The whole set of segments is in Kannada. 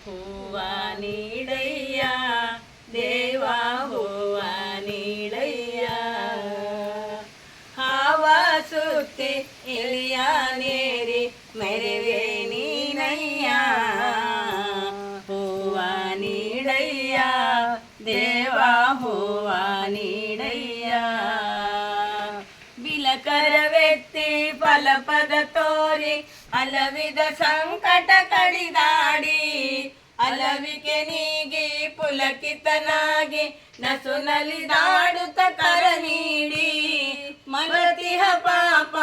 ಹೂವ ನೀಡಯ್ಯ ದೇವ ಹೂವ ನೀಡಯ್ಯ. ಹಾವ ಸುತ್ತಿ ಇಲಿಯ ನೇರಿ ಮೆರವೆ ನೀನಯ್ಯ ಹೂವ ನೀಡಯ್ಯ ದೇವ ಹೂವ ನೀಡಯ್ಯ. ಬಿಲಕರವೆತ್ತಿ ಫಲಪದ ತೋರಿ ಅಲವಿದ ಸಂಕಟ ಕಡಿದಾಡಿ ಅಲವಿಕೆ ನೀಗಿ ಪುಲಕಿತನಾಗಿ ನಸು ನಲಿದಾಡುತ್ತ ಕರ ನೀಡಿ ಮಲತಿಹ ಪಾಪ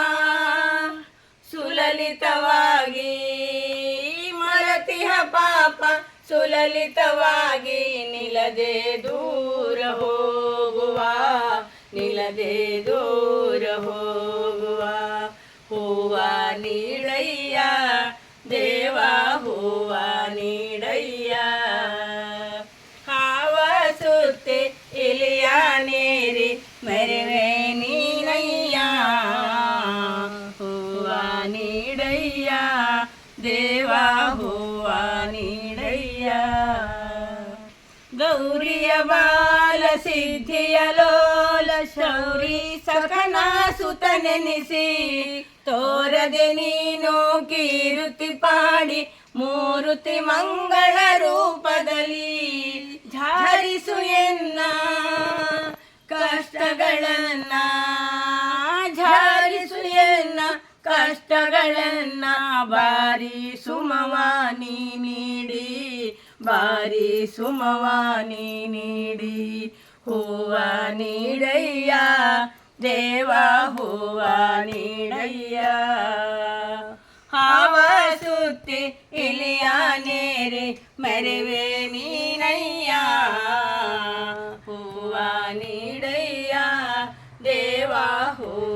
ಸುಲಲಿತವಾಗಿ ಮಲತಿಹ ಪಾಪ ಸುಲಲಿತವಾಗಿ ನಿಲದೆ ದೂರ ಹೋಗುವ ನಿಲದೆ ದೂರ ಹೋಗುವ. ಹೂವ ನೀಡಯ್ಯ ದೇವ ಹೂವ ನೀಡಯ್ಯ. ಹಾವ ಸುತ್ತಿ ಇಲಿಯ ನೇರಿ ಮೆರವೆ ನೀನಯ್ಯ ಹೂವ ನೀಡಯ್ಯ ದೇವ ಹೂವ ನೀಡಯ್ಯ. ಗೌರಿಯ ಬಾಲ ಸಿದ್ಧಿಯ ಲೋಲ ಶೌರಿ ಸಖನ ಸುತನೆನಿಸಿ ತೋರದೆ ನೀನು ಕೀರುತಿ ಪಾಡಿ ಮೂರುತಿ ಮಂಗಳ ರೂಪದಲ್ಲಿ ಝಾರಿಸು ಎನ್ನ ಕಷ್ಟಗಳನ್ನ ಝಾರಿಸು ಎನ್ನ ಕಷ್ಟಗಳನ್ನ. ಬಾರಿ ಸುಮವಾನಿ ನೀಡಿ ಬಾರಿ ಸುಮವಾನಿ ನೀಡಿ ಹೂವ ನೀಡಯ್ಯ ದೇವ ಹೂವ ನೀಡಯ್ಯ. ಹಾವ ಸುತ್ತಿ ಇಲಿಯ ನೇರಿ ಮೆರವೆ ನೀನಯ್ಯ ಹೂವ ನೀಡಯ್ಯ ದೇವ ಹೂವ